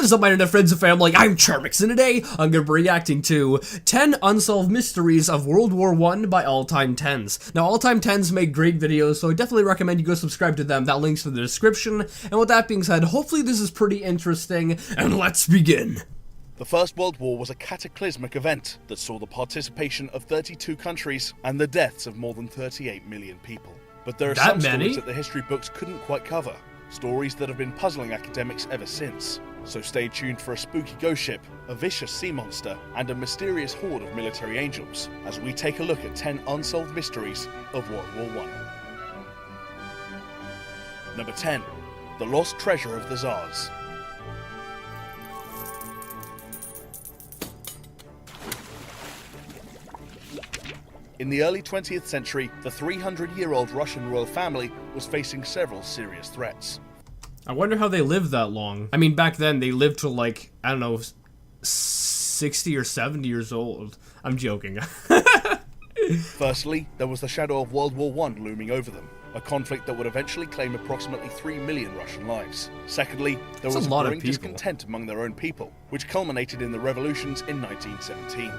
What is up, my internet friends and family? I'm Charmix, and today I'm going to be reacting to 10 Unsolved Mysteries of World War I by All Time 10s. Now, All Time 10s make great videos, so I definitely recommend you go subscribe to them. That link's in the description. And with that being said, hopefully this is pretty interesting, and let's begin. The First World War was a cataclysmic event that saw the participation of 32 countries and the deaths of more than 38 million people. But there are some stories that the history books couldn't quite cover, stories that have been puzzling academics ever since. So stay tuned for a spooky ghost ship, a vicious sea monster, and a mysterious horde of military angels as we take a look at 10 unsolved mysteries of World War I. Number 10. The Lost Treasure of the Tsars. In the early 20th century, the 300-year-old Russian royal family was facing several serious threats. I wonder how they lived that long. I mean, back then, they lived to like, I don't know, 60 or 70 years old. I'm joking. Firstly, there was the shadow of World War I looming over them, a conflict that would eventually claim approximately 3 million Russian lives. Secondly, there was a growing discontent among their own people, which culminated in the revolutions in 1917.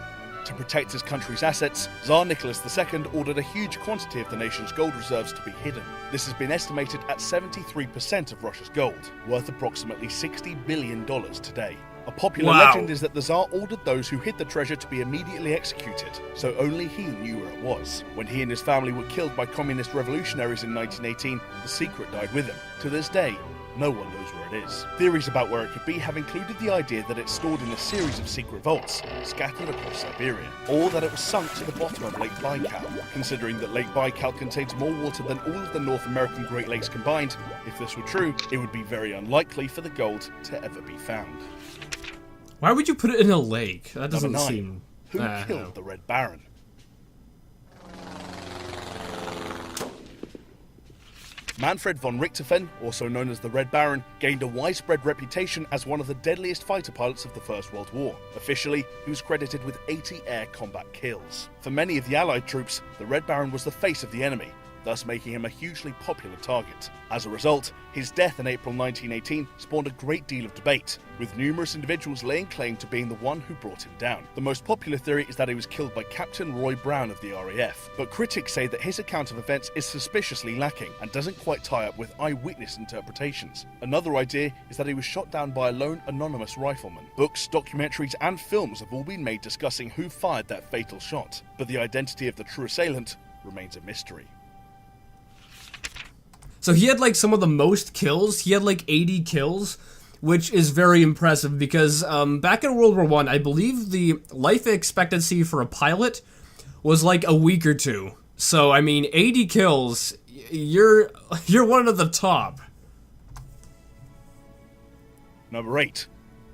To protect his country's assets, Tsar Nicholas II ordered a huge quantity of the nation's gold reserves to be hidden. This has been estimated at 73% of Russia's gold, worth approximately $60 billion today. A popular legend is that the Tsar ordered those who hid the treasure to be immediately executed, so only he knew where it was. When he and his family were killed by communist revolutionaries in 1918, the secret died with him. To this day, no one knows where it is. Theories about where it could be have included the idea that it's stored in a series of secret vaults scattered across Siberia, or that it was sunk to the bottom of Lake Baikal. Considering that Lake Baikal contains more water than all of the North American Great Lakes combined, if this were true, it would be very unlikely for the gold to ever be found. Why would you put it in a lake? That doesn't Number 9. seem... Who killed the Red Baron? Manfred von Richthofen, also known as the Red Baron, gained a widespread reputation as one of the deadliest fighter pilots of the First World War. Officially, he was credited with 80 air combat kills. For many of the Allied troops, the Red Baron was the face of the enemy, thus making him a hugely popular target. As a result, his death in April 1918 spawned a great deal of debate, with numerous individuals laying claim to being the one who brought him down. The most popular theory is that he was killed by Captain Roy Brown of the RAF, but critics say that his account of events is suspiciously lacking and doesn't quite tie up with eyewitness interpretations. Another idea is that he was shot down by a lone anonymous rifleman. Books, documentaries, and films have all been made discussing who fired that fatal shot, but the identity of the true assailant remains a mystery. So he had like some of the most kills. He had like 80 kills, which is very impressive because back in World War I believe the life expectancy for a pilot was like a week or two. So I mean, 80 kills, you're one of the top. Number 8.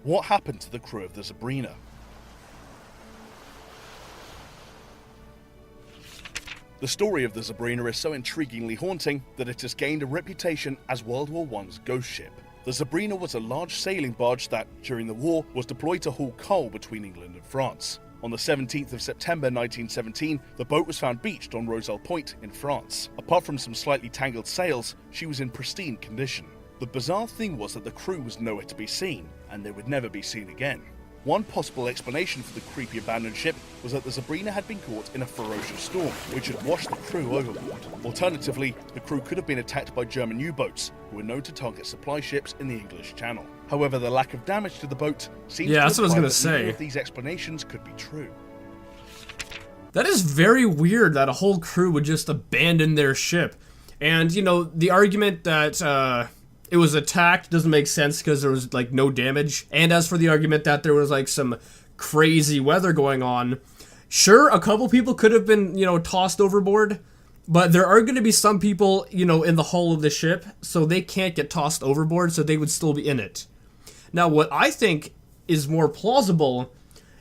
What happened to the crew of the Sabrina? The story of the Sabrina is so intriguingly haunting that it has gained a reputation as World War I's ghost ship. The Sabrina was a large sailing barge that, during the war, was deployed to haul coal between England and France. On the 17th of September 1917, the boat was found beached on Roselle Point in France. Apart from some slightly tangled sails, she was in pristine condition. The bizarre thing was that the crew was nowhere to be seen, and they would never be seen again. One possible explanation for the creepy abandoned ship was that the Sabrina had been caught in a ferocious storm, which had washed the crew overboard. Alternatively, the crew could have been attacked by German U-boats, who were known to target supply ships in the English Channel. However, the lack of damage to the boat seems to imply that neither of these explanations could be true. That is very weird that a whole crew would just abandon their ship. And, you know, the argument that, it was attacked doesn't make sense because there was like no damage. And as for the argument that there was like some crazy weather going on, sure, a couple people could have been, you know, tossed overboard, but there are going to be some people, you know, in the hull of the ship, so they can't get tossed overboard, so they would still be in it. Now, what I think is more plausible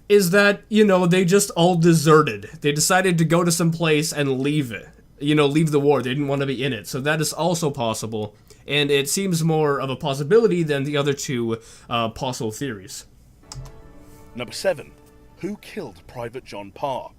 is that, you know, they just all deserted. They decided to go to some place and leave it. You know, leave the war. They didn't want to be in it. So that is also possible. And it seems more of a possibility than the other two possible theories. Number 7. Who killed Private John Parr?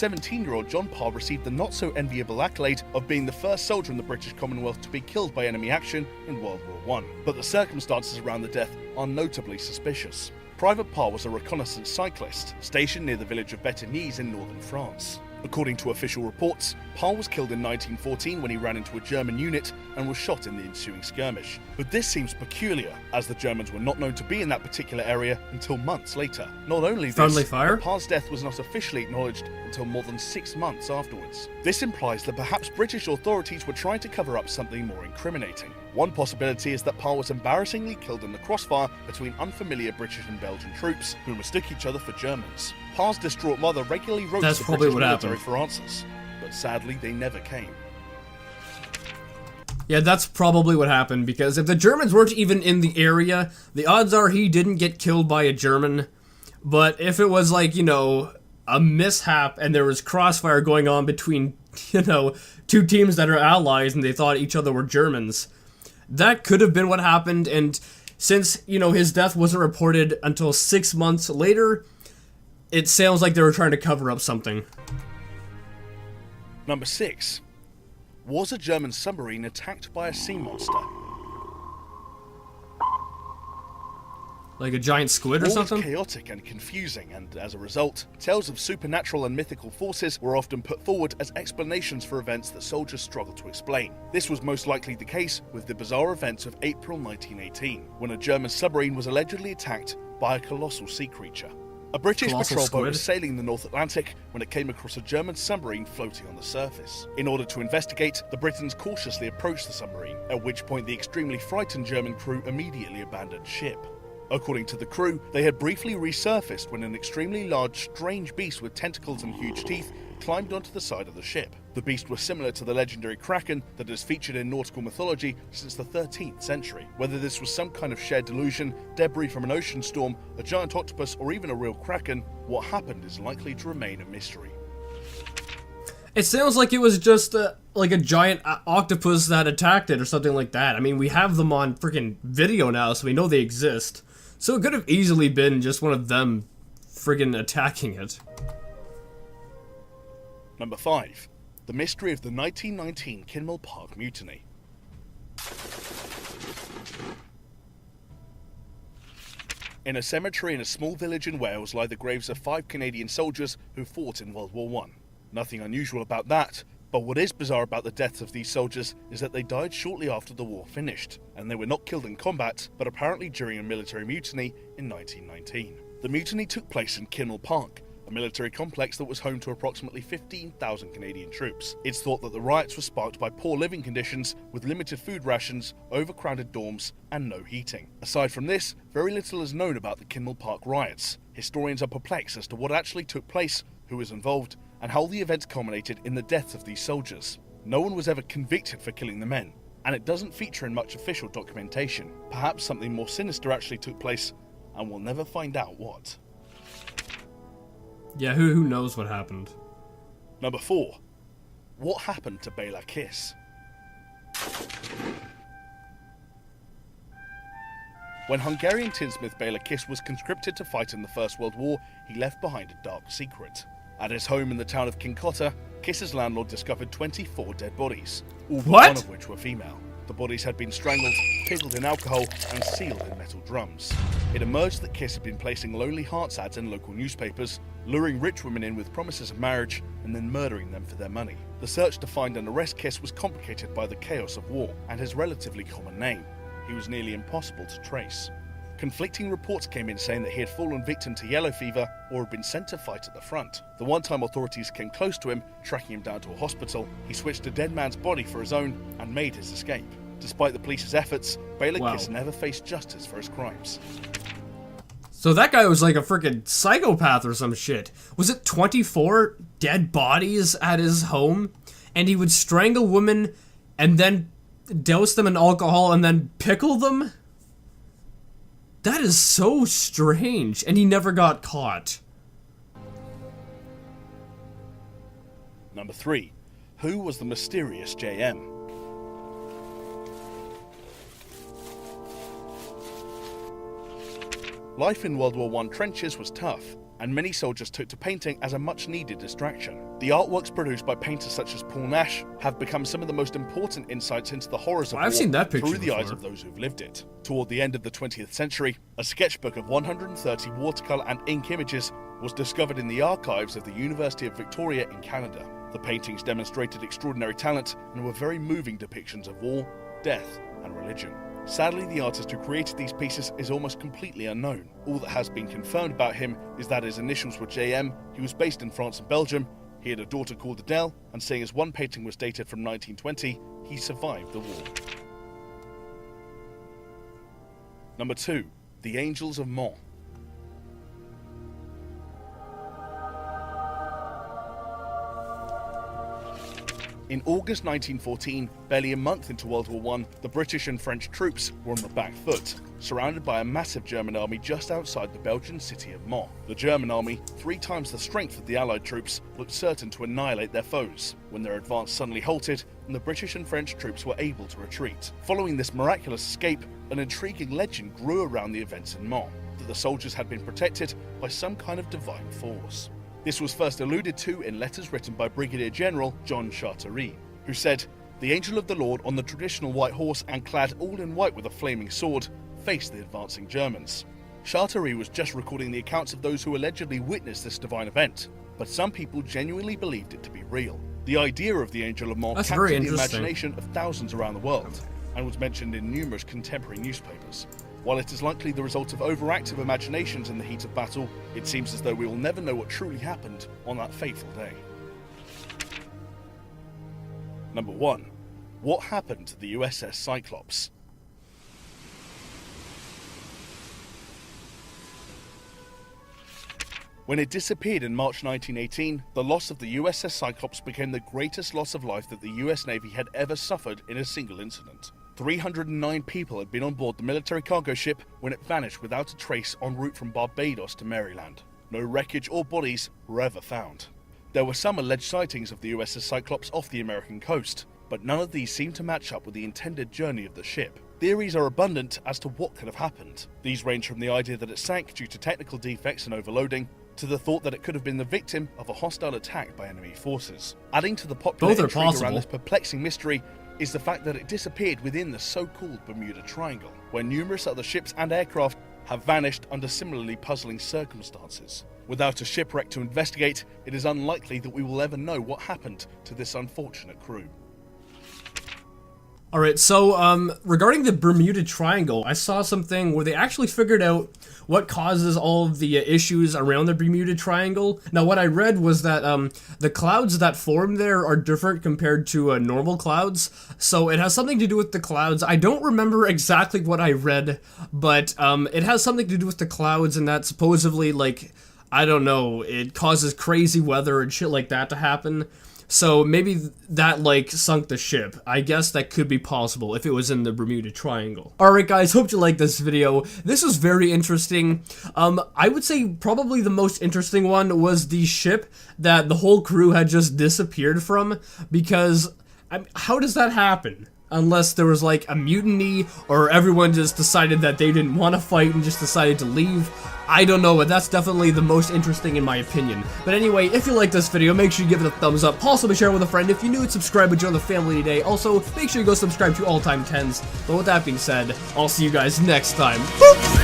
17-year-old John Parr received the not-so-enviable accolade of being the first soldier in the British Commonwealth to be killed by enemy action in World War I. But the circumstances around the death are notably suspicious. Private Parr was a reconnaissance cyclist stationed near the village of Bettinies in northern France. According to official reports, Parr was killed in 1914 when he ran into a German unit and was shot in the ensuing skirmish. But this seems peculiar, as the Germans were not known to be in that particular area until months later. Not only this, Parr's death was not officially acknowledged until more than 6 months afterwards. This implies that perhaps British authorities were trying to cover up something more incriminating. One possibility is that Parr was embarrassingly killed in the crossfire between unfamiliar British and Belgian troops who mistook each other for Germans. Parr's distraught mother regularly wrote to the British military for answers, but sadly they never came. Yeah, that's probably what happened, because if the Germans weren't even in the area, the odds are he didn't get killed by a German. But if it was like, you know, a mishap and there was crossfire going on between, you know, two teams that are allies and they thought each other were Germans, that could have been what happened. And since, you know, his death wasn't reported until 6 months later, it sounds like they were trying to cover up something. Number 6. Was a German submarine attacked by a sea monster? Like a giant squid or something? War was chaotic and confusing, and as a result, tales of supernatural and mythical forces were often put forward as explanations for events that soldiers struggled to explain. This was most likely the case with the bizarre events of April 1918, when a German submarine was allegedly attacked by a colossal sea creature. A British patrol boat was sailing the North Atlantic when it came across a German submarine floating on the surface. In order to investigate, the Britons cautiously approached the submarine, at which point the extremely frightened German crew immediately abandoned ship. According to the crew, they had briefly resurfaced when an extremely large, strange beast with tentacles and huge teeth climbed onto the side of the ship. The beast was similar to the legendary kraken that is featured in nautical mythology since the 13th century. Whether this was some kind of shared delusion, debris from an ocean storm, a giant octopus, or even a real kraken, what happened is likely to remain a mystery. It sounds like it was just like a giant octopus that attacked it or something like that. I mean, we have them on freaking video now, so we know they exist. So it could have easily been just one of them friggin' attacking it. Number 5. The mystery of the 1919 Kinmel Park mutiny. In a cemetery in a small village in Wales lie the graves of 5 Canadian soldiers who fought in World War I. Nothing unusual about that, but what is bizarre about the deaths of these soldiers is that they died shortly after the war finished, and they were not killed in combat, but apparently during a military mutiny in 1919. The mutiny took place in Kinmel Park, a military complex that was home to approximately 15,000 Canadian troops. It's thought that the riots were sparked by poor living conditions with limited food rations, overcrowded dorms, and no heating. Aside from this, very little is known about the Kinmel Park riots. Historians are perplexed as to what actually took place, who was involved, and how the events culminated in the deaths of these soldiers. No one was ever convicted for killing the men, and it doesn't feature in much official documentation. Perhaps something more sinister actually took place, and we'll never find out what. Yeah, who knows what happened? Number 4. What happened to Bela Kiss? When Hungarian tinsmith Bela Kiss was conscripted to fight in the First World War, he left behind a dark secret. At his home in the town of Kinkota, Kiss's landlord discovered 24 dead bodies, all but one of which were female. The bodies had been strangled, pickled in alcohol, and sealed in metal drums. It emerged that Kiss had been placing lonely hearts ads in local newspapers, luring rich women in with promises of marriage, and then murdering them for their money. The search to find and arrest Kiss was complicated by the chaos of war and his relatively common name. He was nearly impossible to trace. Conflicting reports came in saying that he had fallen victim to yellow fever or had been sent to fight at the front. The one time authorities came close to him, tracking him down to a hospital, he switched a dead man's body for his own and made his escape. Despite the police's efforts, Bela Kiss never faced justice for his crimes. So that guy was like a freaking psychopath or some shit. Was it 24 dead bodies at his home? And he would strangle women and then douse them in alcohol and then pickle them? That is so strange, and he never got caught. Number 3. Who was the mysterious JM? Life in World War I trenches was tough. and many soldiers took to painting as a much-needed distraction. The artworks produced by painters such as Paul Nash have become some of the most important insights into the horrors of war seen that picture through the before. eyes of those who've lived it. Toward the end of the 20th century, a sketchbook of 130 watercolour and ink images was discovered in the archives of the University of Victoria in Canada. The paintings demonstrated extraordinary talent and were very moving depictions of war, death, and religion. Sadly, the artist who created these pieces is almost completely unknown. All that has been confirmed about him is that his initials were JM, he was based in France and Belgium, he had a daughter called Adele, and seeing as one painting was dated from 1920, he survived the war. Number 2. The Angels of Mons. In August 1914, barely a month into World War I, the British and French troops were on the back foot, surrounded by a massive German army just outside the Belgian city of Mons. The German army, 3 times the strength of the Allied troops, looked certain to annihilate their foes, when their advance suddenly halted and the British and French troops were able to retreat. Following this miraculous escape, an intriguing legend grew around the events in Mons, that the soldiers had been protected by some kind of divine force. This was first alluded to in letters written by Brigadier General John Charteris, who said, "The angel of the Lord on the traditional white horse and clad all in white with a flaming sword, faced the advancing Germans." Charteris was just recording the accounts of those who allegedly witnessed this divine event, but some people genuinely believed it to be real. The idea of the Angel of Mons captured the imagination of thousands around the world, and was mentioned in numerous contemporary newspapers. While it is likely the result of overactive imaginations in the heat of battle, it seems as though we will never know what truly happened on that fateful day. Number 1. What happened to the USS Cyclops? When it disappeared in March 1918, the loss of the USS Cyclops became the greatest loss of life that the US Navy had ever suffered in a single incident. 309 people had been on board the military cargo ship when it vanished without a trace en route from Barbados to Maryland. No wreckage or bodies were ever found. There were some alleged sightings of the USS Cyclops off the American coast, but none of these seemed to match up with the intended journey of the ship. Theories are abundant as to what could have happened. These range from the idea that it sank due to technical defects and overloading, to the thought that it could have been the victim of a hostile attack by enemy forces. Adding to the popular intrigue around this perplexing mystery is the fact that it disappeared within the so-called Bermuda Triangle, where numerous other ships and aircraft have vanished under similarly puzzling circumstances. Without a shipwreck to investigate, it is unlikely that we will ever know what happened to this unfortunate crew. Alright, so regarding the Bermuda Triangle, I saw something where they actually figured out what causes all of the issues around the Bermuda Triangle. Now, what I read was that the clouds that form there are different compared to normal clouds, so it has something to do with the clouds. I don't remember exactly what I read, but it has something to do with the clouds, and that supposedly, like, I don't know, it causes crazy weather and shit like that to happen. So maybe that, like, sunk the ship. I guess that could be possible if it was in the Bermuda Triangle. Alright guys, hope you liked this video. This was very interesting. I would say probably the most interesting one was the ship that the whole crew had just disappeared from, because how does that happen? Unless there was like a mutiny, or everyone just decided that they didn't want to fight and just decided to leave. I don't know, but that's definitely the most interesting in my opinion. But anyway, if you like this video, make sure you give it a thumbs up. Possibly share it with a friend. If you're new, subscribe and join the family today. Also, make sure you go subscribe to All Time 10s. But with that being said, I'll see you guys next time. Boop!